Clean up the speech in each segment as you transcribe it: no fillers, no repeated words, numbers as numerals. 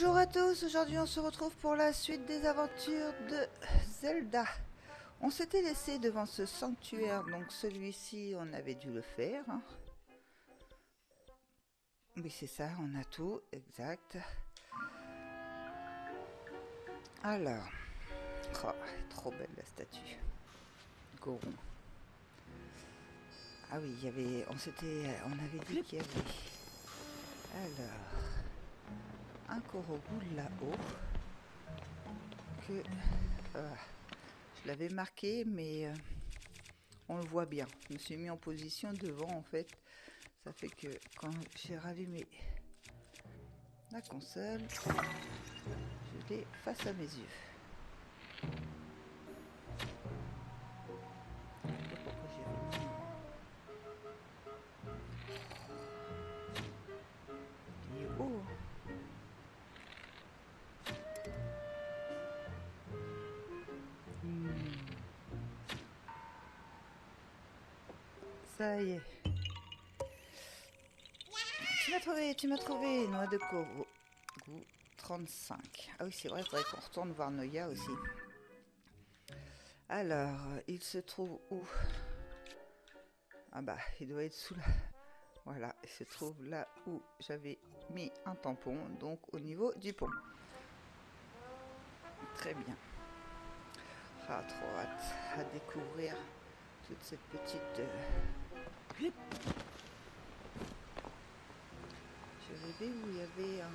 Bonjour à tous, aujourd'hui on se retrouve pour la suite des aventures de Zelda. On s'était laissé devant ce sanctuaire, donc celui-ci on avait dû le faire. Oui c'est ça, on a tout, exact. Alors, oh, trop belle la statue. Goron. Ah oui, il y avait, on avait dit qu'il y avait. Alors, un Korogu là-haut. Que... je l'avais marqué, mais on le voit bien. Je me suis mis en position devant, en fait. Ça fait que quand j'ai rallumé la console, je l'ai face à mes yeux. Pourquoi j'ai mis... Il est haut. Ça y est. Tu m'as trouvé, noix de Korogu 35. Ah oui, c'est vrai, il faudrait qu'on retourne voir Noya aussi. Alors, il se trouve où? Ah bah, il doit être sous la... Voilà, il se trouve là où j'avais mis un tampon, donc au niveau du pont. Très bien. Ah, trop hâte à découvrir toute cette petite... Je rêvais où il y avait un...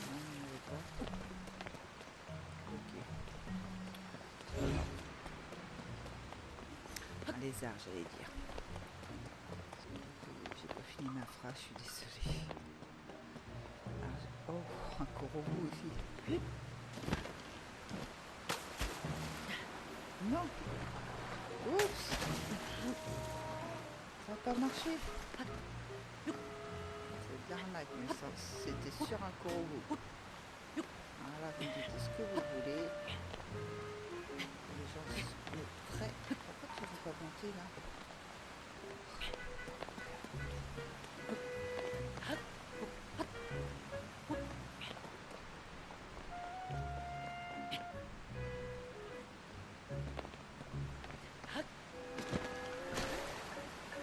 Non, il n'y en avait pas. Ok. Un lézard, j'allais dire. J'ai pas fini ma phrase, je suis désolée. Oh, un Korogu aussi. Non. Oups. Ça n'a pas marché. C'est de l'arnaque, mais ça, c'était sur un Korogu. Voilà, vous me dites ce que vous voulez. Les gens sont prêts. Pourquoi tu ne veux pas monter là?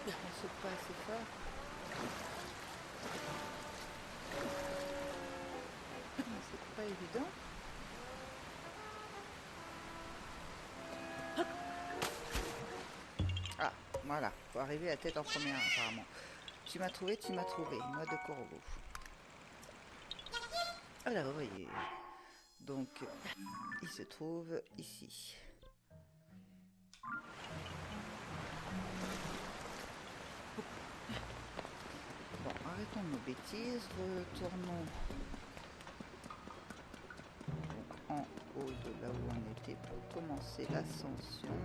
On saute pas assez fort. C'est pas évident. Ah, voilà. Faut arriver la tête en première apparemment. Tu m'as trouvé, noix de Korogu. Alors, voyez. Donc, il se trouve ici. Bon, arrêtons nos bêtises, retournons en haut de là où on était pour commencer l'ascension.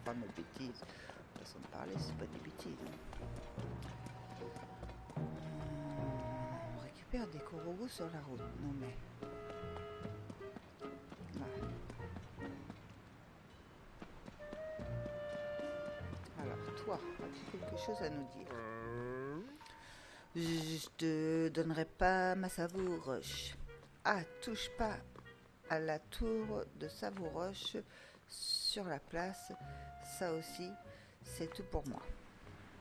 Pas nos bêtises, façon de parler, c'est pas des bêtises. On récupère des Korogu sur la route, non mais... Là. Alors toi, as-tu quelque chose à nous dire? Je te donnerai pas ma savouroche. Ah, touche pas à la tour de Savouroche sur la place. Ça aussi, c'est tout pour moi.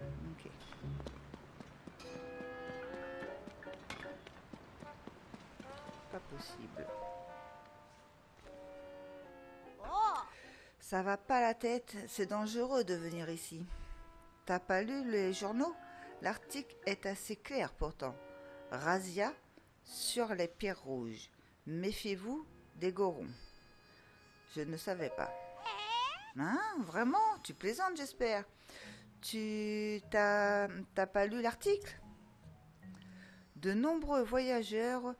Ok. Pas possible. Ça va pas la tête, c'est dangereux de venir ici. T'as pas lu les journaux? L'article est assez clair pourtant. Razzia sur les pierres rouges. Méfiez-vous des Gorons. Je ne savais pas. Hein? Vraiment? Tu plaisantes, j'espère. T'as pas lu l'article? De nombreux voyageurs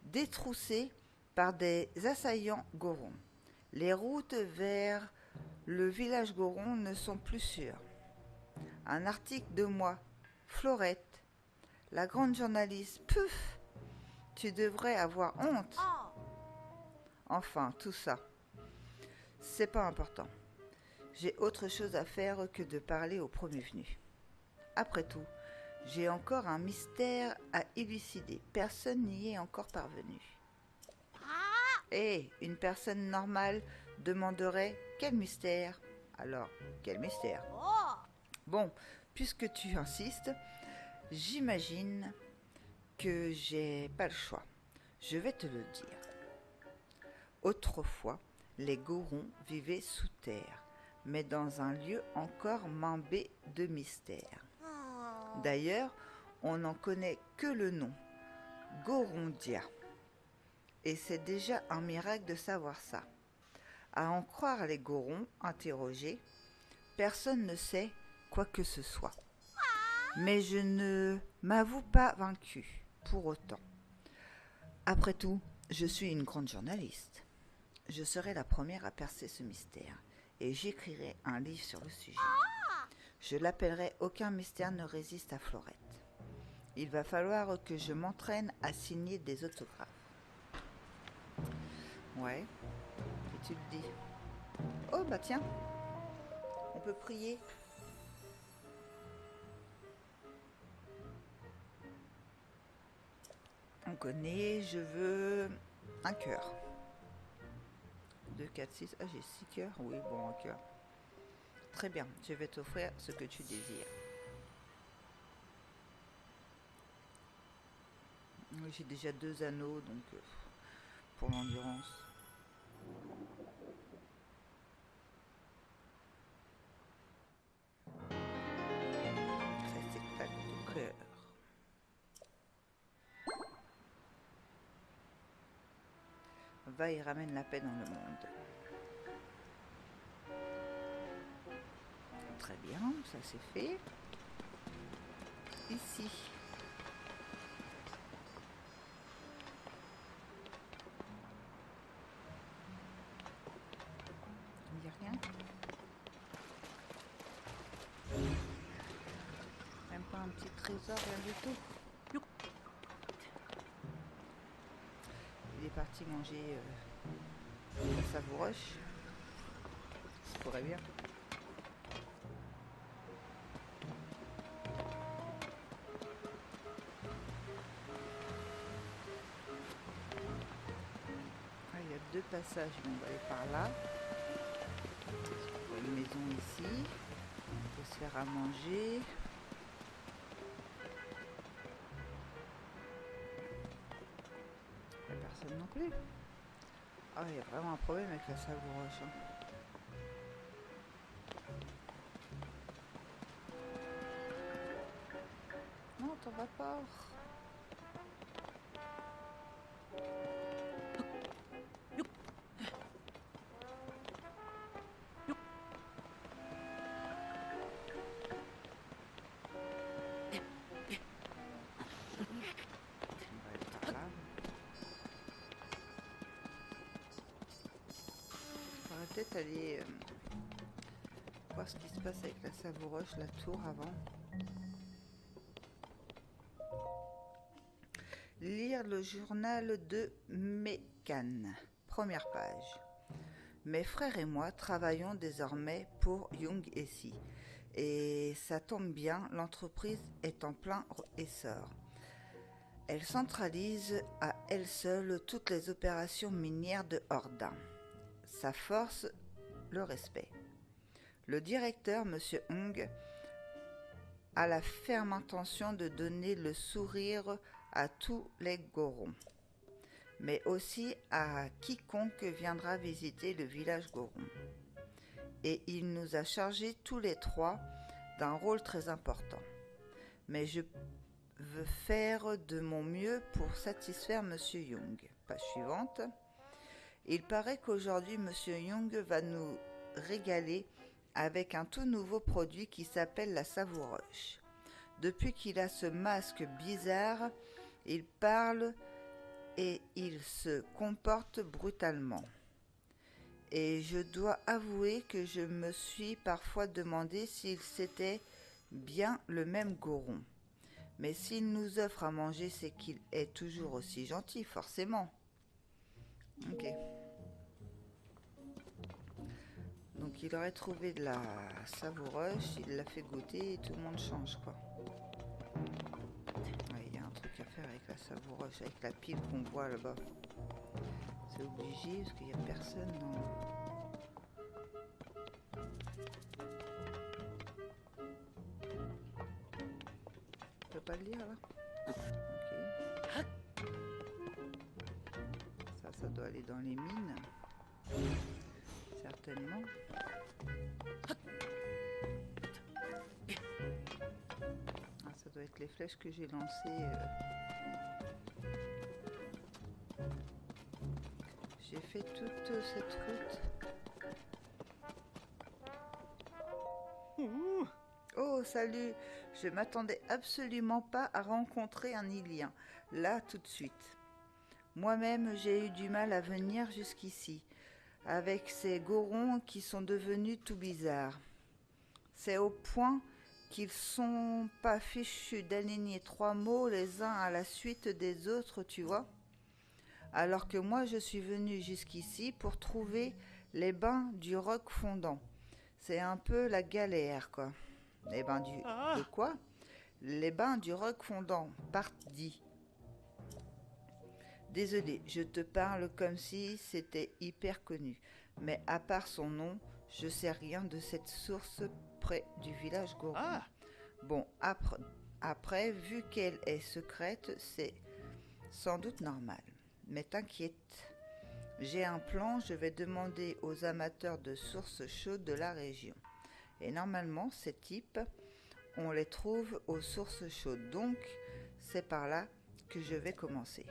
détroussés par des assaillants Gorons. Les routes vers le village Goron ne sont plus sûres. Un article de moi, Florette, la grande journaliste. Puf! Tu devrais avoir honte. Enfin, tout ça, c'est pas important. J'ai autre chose à faire que de parler aux premiers venus. Après tout, J'ai encore un mystère à élucider. Personne n'y est encore parvenu. Et une personne normale demanderait quel mystère? Alors, quel mystère? Bon, puisque tu insistes, j'imagine que j'ai pas le choix. Je vais te le dire. Autrefois, les Gorons vivaient sous terre, mais dans un lieu encore m'imbé de mystère. D'ailleurs, on n'en connaît que le nom, Gorondia. Et c'est déjà un miracle de savoir ça. À en croire les Gorons interrogés, personne ne sait quoi que ce soit. Mais je ne m'avoue pas vaincu pour autant. Après tout, je suis une grande journaliste. Je serai la première à percer ce mystère et j'écrirai un livre sur le sujet. Je l'appellerai Aucun mystère ne résiste à Florette. Il va falloir que je m'entraîne à signer des autographes. Ouais, et tu le dis. Oh bah tiens, on peut prier. On connaît, je veux un cœur. 2, 4, 6, ah j'ai 6 cœurs. Oui, bon, un cœur. Très bien, je vais t'offrir ce que tu désires. Oui, j'ai déjà 2 anneaux, donc pour l'endurance. Réceptacle de cœur. Va et ramène la paix dans le monde. Très bien, ça c'est fait. Ici. Il n'y a rien. Même pas un petit trésor, rien du tout. Il est parti manger la savouroche. Ça pourrait bien. Ah, il y a 2 passages, mais on va aller par là. Une maison ici. On peut se faire à manger. Il n'y a personne non plus. Ah, il y a vraiment un problème avec la savouroche. Hein. Non, t'en vas pas. On va peut-être aller voir ce qui se passe avec la savouroche, la tour avant. Lire le journal de Mécan. Première page. Mes frères et moi travaillons désormais pour Young Essie. Et ça tombe bien, l'entreprise est en plein essor. Elle centralise à elle seule toutes les opérations minières de Hordain. Ça force le respect. Le directeur, M. Hung, a la ferme intention de donner le sourire à tous les Gorons, mais aussi à quiconque viendra visiter le village Goron. Et il nous a chargés tous les 3 d'un rôle très important. Mais je veux faire de mon mieux pour satisfaire M. Young. Page suivante. Il paraît qu'aujourd'hui, M. Young va nous régaler avec un tout nouveau produit qui s'appelle la savouroche. Depuis qu'il a ce masque bizarre, il parle et il se comporte brutalement. Et je dois avouer que je me suis parfois demandé s'il c'était bien le même Goron. Mais s'il nous offre à manger, c'est qu'il est toujours aussi gentil, forcément. Ok. Donc il aurait trouvé de la savouroche, il l'a fait goûter et tout le monde change, quoi. savoureuse avec la pile qu'on voit là-bas. C'est obligé parce qu'il n'y a personne dans... Je peux pas le lire là. Ok. Ça doit aller dans les mines. Certainement. Ah, ça doit être les flèches que j'ai lancées. J'ai fait toute cette route. Oh, salut! Je m'attendais absolument pas à rencontrer un Ilien, là tout de suite. Moi-même, j'ai eu du mal à venir jusqu'ici, avec ces gorons qui sont devenus tout bizarres. C'est au point qu'ils sont pas fichus d'aligner 3 mots les uns à la suite des autres, tu vois. Alors que moi, je suis venu jusqu'ici pour trouver les bains du roc fondant. C'est un peu la galère, quoi. Les bains du... De quoi? Les bains du roc fondant, partie. Désolé, je te parle comme si c'était hyper connu. Mais à part son nom, je sais rien de cette source près du village goron. Bon, après, vu qu'elle est secrète, c'est sans doute normal. Mais t'inquiète, j'ai un plan, je vais demander aux amateurs de sources chaudes de la région. Et normalement, ces types, on les trouve aux sources chaudes. Donc, c'est par là que je vais commencer.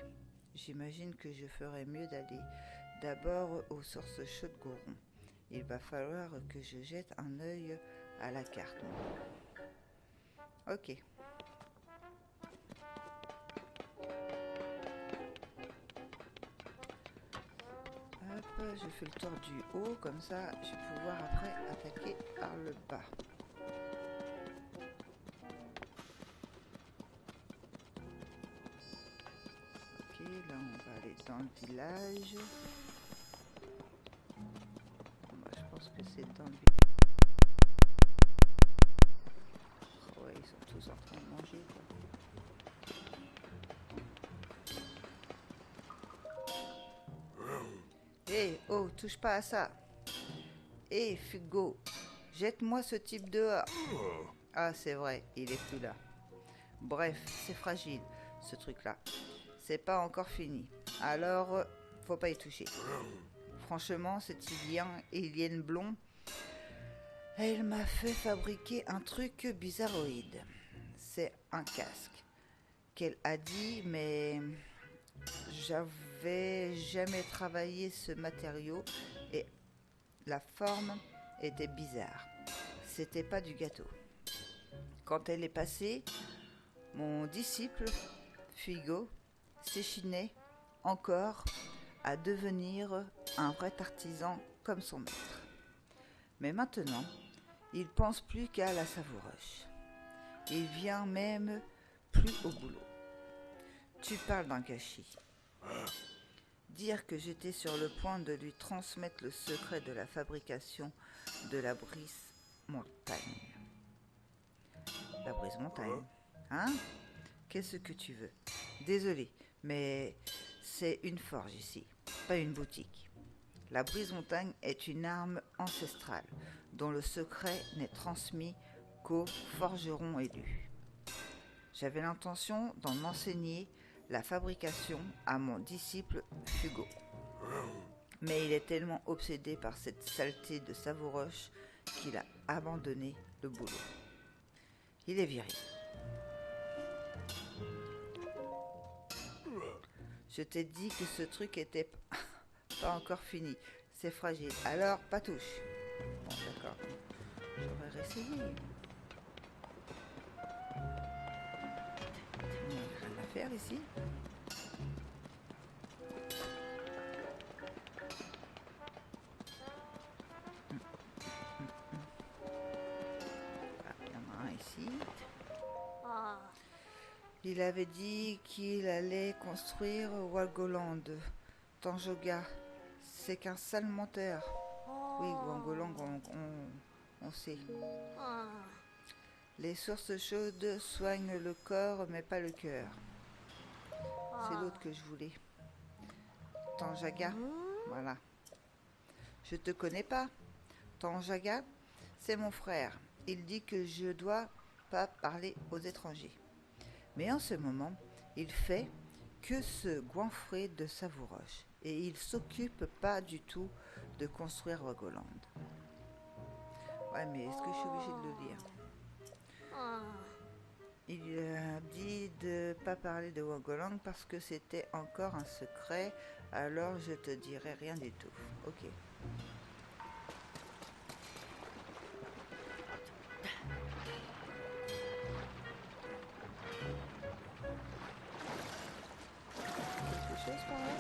J'imagine que je ferais mieux d'aller d'abord aux sources chaudes Goron. Il va falloir que je jette un œil à la carte. Ok. Hop, je fais le tour du haut, comme ça je vais pouvoir après attaquer par le bas. Ok, là on va aller dans le village. Bah, je pense que c'est dans le village. Ouais, ils sont tous en train de manger quoi. Hé, oh, touche pas à ça. Hé, Fugo, jette-moi ce type dehors. Ah, c'est vrai, il est plus là. Bref, c'est fragile, ce truc-là. C'est pas encore fini. Alors, faut pas y toucher. Franchement, cette Ilienne blond, elle m'a fait fabriquer un truc bizarroïde. C'est un casque. Qu'elle a dit, mais j'avais jamais travaillé ce matériau et la forme était bizarre. C'était pas du gâteau. Quand elle est passée, mon disciple, Fugo, s'échinait encore à devenir un vrai artisan comme son maître. Mais maintenant, il pense plus qu'à la savoureuse. Il vient même plus au boulot. Tu parles d'un gâchis. Dire que j'étais sur le point de lui transmettre le secret de la fabrication de la brise montagne. La brise montagne. Hein? Qu'est-ce que tu veux? Désolé, mais c'est une forge ici, pas une boutique. La brise montagne est une arme ancestrale dont le secret n'est transmis qu'aux forgerons élus. J'avais l'intention d'en enseigner la fabrication à mon disciple Fugo. Mais il est tellement obsédé par cette saleté de savouroche qu'il a abandonné le boulot. Il est viré. Je t'ai dit que ce truc était pas encore fini. C'est fragile. Alors, pas touche. Bon, d'accord. J'aurais réessayé. Il n'y a rien à faire ici. Ah, il y en a un ici. Il avait dit qu'il allait construire Walgoland. Tanjoga, c'est qu'un sale menteur. Oui, Wangolang, on sait. Les sources chaudes soignent le corps, mais pas le cœur. C'est l'autre que je voulais. Tanjaga. Voilà. Je te connais pas. Tanjaga, c'est mon frère. Il dit que je dois pas parler aux étrangers. Mais en ce moment, il fait que se goinfrer de savouroche. Et il s'occupe pas du tout de construire Rogoland. Ouais, mais est-ce que je suis obligée de le lire? Il a dit de pas parler de Wogolang parce que c'était encore un secret, alors je te dirai rien du tout. Ok. Quelque chose par là?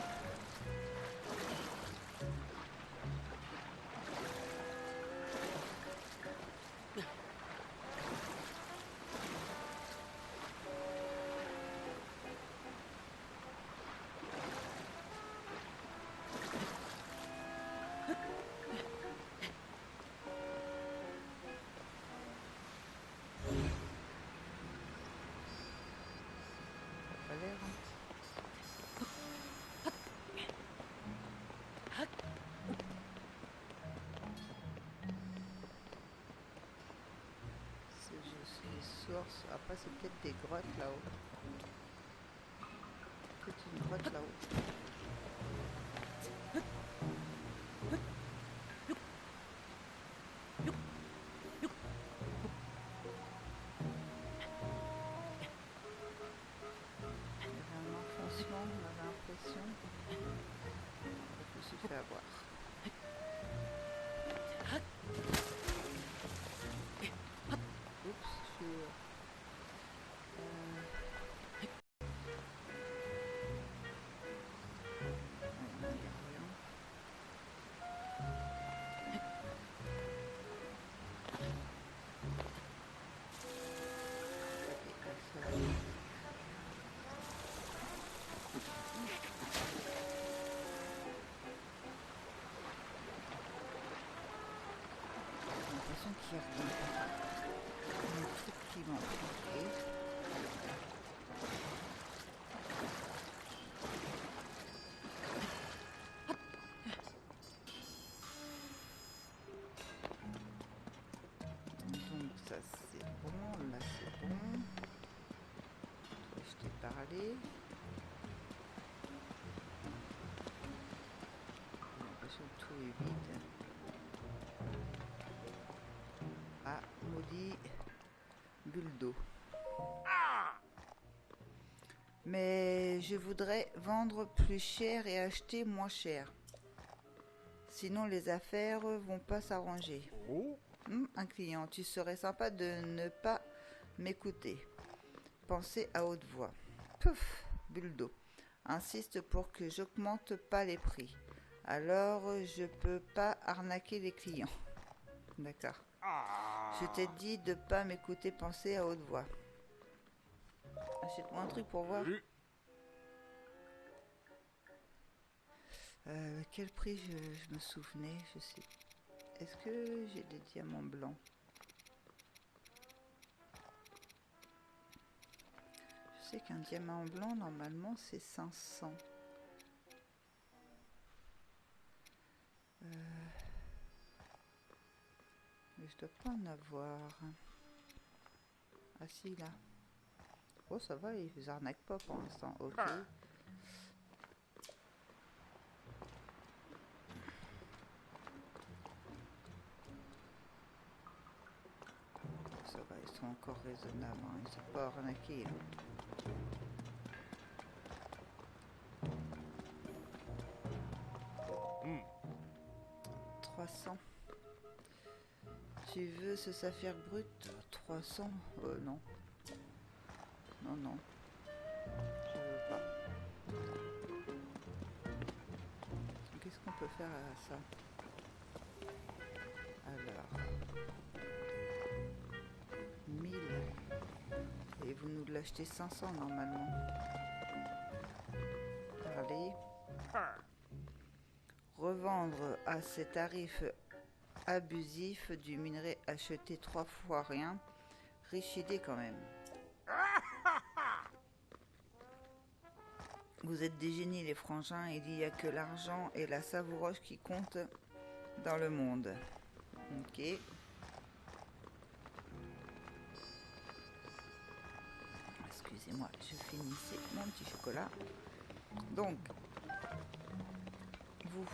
Pas l'air, hein. C'est juste les sources. Après, c'est peut-être des grottes là-haut. Peut-être une grotte là-haut. Il y avait un enfoncement, on avait l'impression. Je me suis fait avoir. Oups, je suis... non, il y a rien. Ok, ça va. J'ai l'impression qu'il y a un truc qui m'a manqué. Donc ça c'est bon, là c'est bon. Toi, je t'ai parlé. J'ai l'impression que tout est vide. Ah, maudit bulle d'eau. Mais je voudrais vendre plus cher et acheter moins cher. Sinon les affaires vont pas s'arranger. Un client, tu serais sympa de ne pas m'écouter. Pensez à haute voix. Pouf, bulle d'eau. Insiste pour que j'augmente pas les prix. Alors je peux pas arnaquer les clients. D'accord. Je t'ai dit de pas m'écouter penser à haute voix. Achète-moi un truc pour voir. Quel prix je me souvenais, je sais. Est-ce que j'ai des diamants blancs? Je sais qu'un diamant blanc, normalement, c'est 500. Mais je dois pas en avoir. Ah si, là. Oh, ça va, ils arnaquent pas pour l'instant. Ok. Ça va, ils sont encore raisonnables. Hein. Ils sont pas arnaqués. Hein. 300. Tu veux ce saphir brut? 300? Non. Non, non. Je veux pas. Qu'est-ce qu'on peut faire à ça? Alors. 1000. Et vous nous l'achetez 500 normalement. Allez. Revendre à ces tarifs abusifs du minerai acheté 3 fois rien. Riche idée quand même. Vous êtes des génies, les frangins. Il n'y a que l'argent et la savouroche qui comptent dans le monde. Ok. Excusez-moi, je finissais mon petit chocolat. Donc, vous.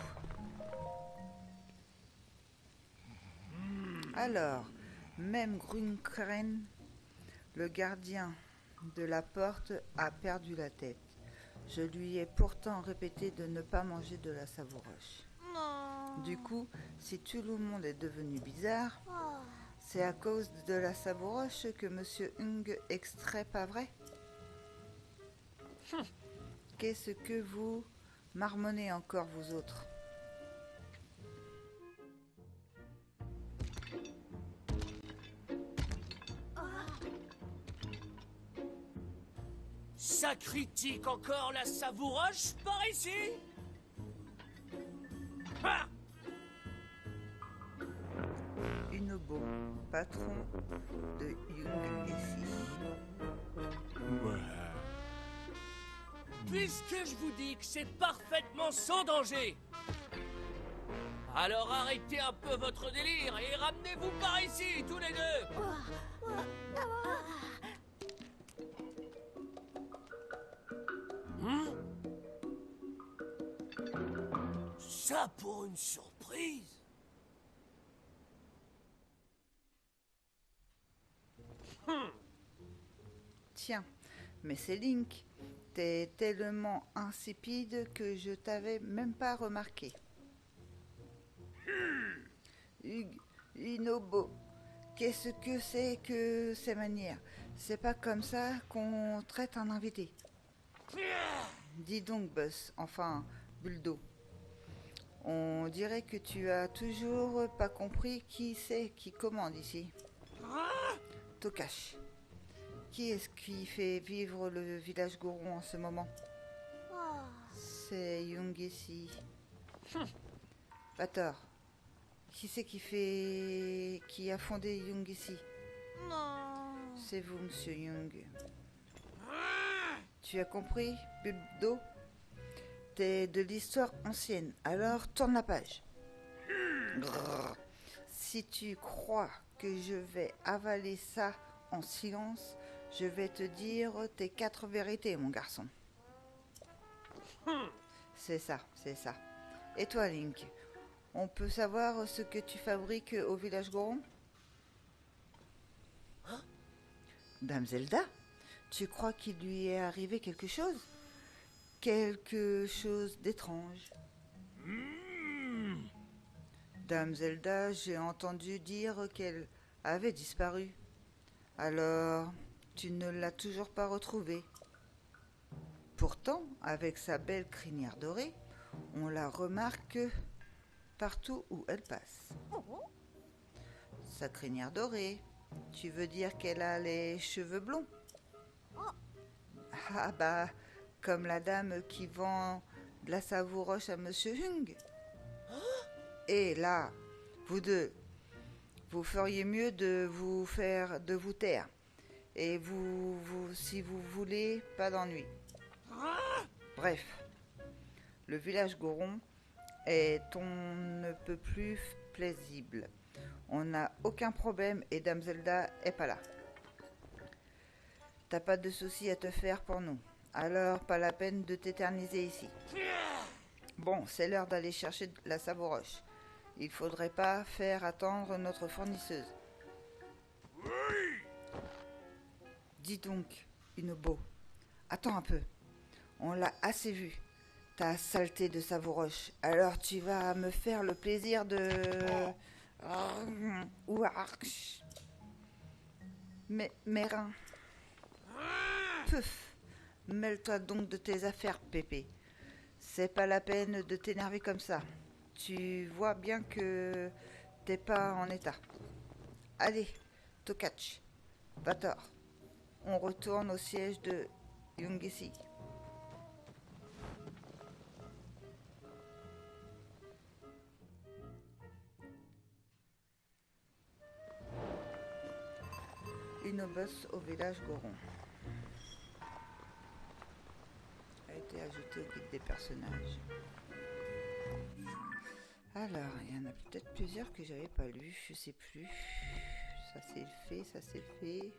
Alors, même Grünkren, le gardien de la porte, a perdu la tête. Je lui ai pourtant répété de ne pas manger de la savouroche. Non. Du coup, si tout le monde est devenu bizarre, c'est à cause de la savouroche que Monsieur Hung extrait, pas vrai? Qu'est-ce que vous marmonnez encore, vous autres? Ça critique encore la savouroche par ici? Ah! Unobo, patron de Young ici. Puisque je vous dis que c'est parfaitement sans danger, alors arrêtez un peu votre délire et ramenez-vous par ici, tous les deux. Ça pour une surprise. Tiens, mais c'est Link. T'es tellement insipide que je t'avais même pas remarqué. Hugues, Unobo, qu'est-ce que c'est que ces manières? C'est pas comme ça qu'on traite un invité. Dis donc, Buzz, enfin, Buldo. On dirait que tu as toujours pas compris qui c'est qui commande ici. Tokash. Qui est-ce qui fait vivre le village Goron en ce moment? C'est Young ici. Bator. Qui c'est qui a fondé Young ici? Non. C'est vous, monsieur Young. Tu as compris, Buldo? T'es de l'histoire ancienne, alors tourne la page. Grrr. Si tu crois que je vais avaler ça en silence, je vais te dire tes 4 vérités, mon garçon. C'est ça, c'est ça. Et toi, Link, on peut savoir ce que tu fabriques au village Goron? Dame Zelda, tu crois qu'il lui est arrivé quelque chose? Quelque chose d'étrange? Dame Zelda, j'ai entendu dire qu'elle avait disparu. Alors, tu ne l'as toujours pas retrouvée. Pourtant, avec sa belle crinière dorée, on la remarque partout où elle passe. Sa crinière dorée, tu veux dire qu'elle a les cheveux blonds? Ah bah, comme la dame qui vend de la savouroche à Monsieur Hung. Et là, vous deux, vous feriez mieux de vous taire. Et si vous voulez, pas d'ennui. Bref, le village Goron est on ne peut plus plaisible. On n'a aucun problème et Dame Zelda est pas là. T'as pas de soucis à te faire pour nous. Alors, pas la peine de t'éterniser ici. Bon, c'est l'heure d'aller chercher la savouroche. Il faudrait pas faire attendre notre fournisseuse. Dis donc, Unobo, attends un peu. On l'a assez vu, ta saleté de savouroche. Alors tu vas me faire le plaisir de... Mes reins. Peuf. Mêle-toi donc de tes affaires, Pépé. C'est pas la peine de t'énerver comme ça. Tu vois bien que t'es pas en état. Allez, Tokach, Bator, on retourne au siège de Yungisi. Une bus au village Goron. A été ajouter au guide des personnages. Alors, il y en a peut-être plusieurs que j'avais pas lu, je sais plus. Ça c'est fait, ça c'est fait.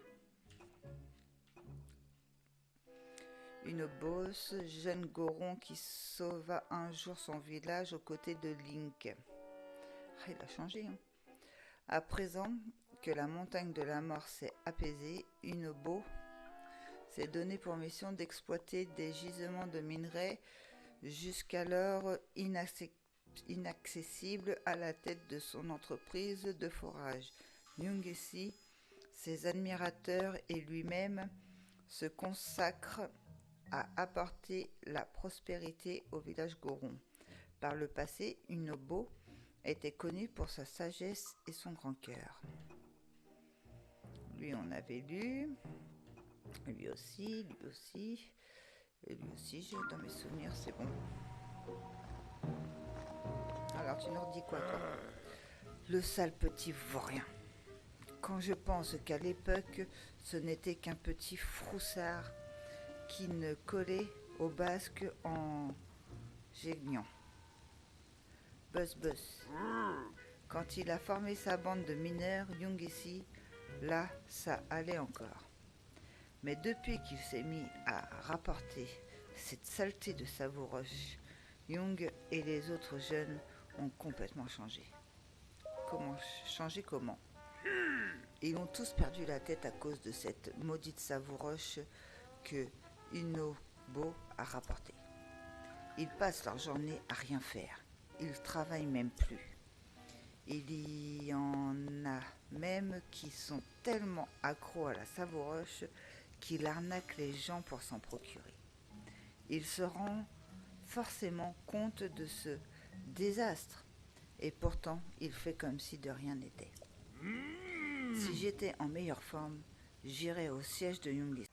Une bosse, jeune Goron qui sauva un jour son village aux côtés de Link. Ah, il a changé, hein. À présent que la montagne de la mort s'est apaisée, Unobo s'est donné pour mission d'exploiter des gisements de minerais jusqu'alors inaccessibles à la tête de son entreprise de forage. Nyungessi, ses admirateurs et lui-même se consacrent à apporter la prospérité au village Goron. Par le passé, Unobo était connu pour sa sagesse et son grand cœur. Lui, on avait lu. Lui aussi, lui aussi. Et lui aussi, j'ai dans mes souvenirs, c'est bon. Alors, tu nous redis quoi, toi? Le sale petit vaurien. Quand je pense qu'à l'époque, ce n'était qu'un petit froussard qui ne collait au basque en gégnant. Buzz Buzz. Quand il a formé sa bande de mineurs, Nyungessi, là, ça allait encore. Mais depuis qu'il s'est mis à rapporter cette saleté de Savouroche, Young et les autres jeunes ont complètement changé. Comment? Ils ont tous perdu la tête à cause de cette maudite Savouroche que Unobo a rapportée. Ils passent leur journée à rien faire. Ils travaillent même plus. Il y en a même qui sont tellement accros à la Savouroche qu'il arnaque les gens pour s'en procurer. Il se rend forcément compte de ce désastre et pourtant il fait comme si de rien n'était. Si j'étais en meilleure forme, j'irais au siège de Nyungessi.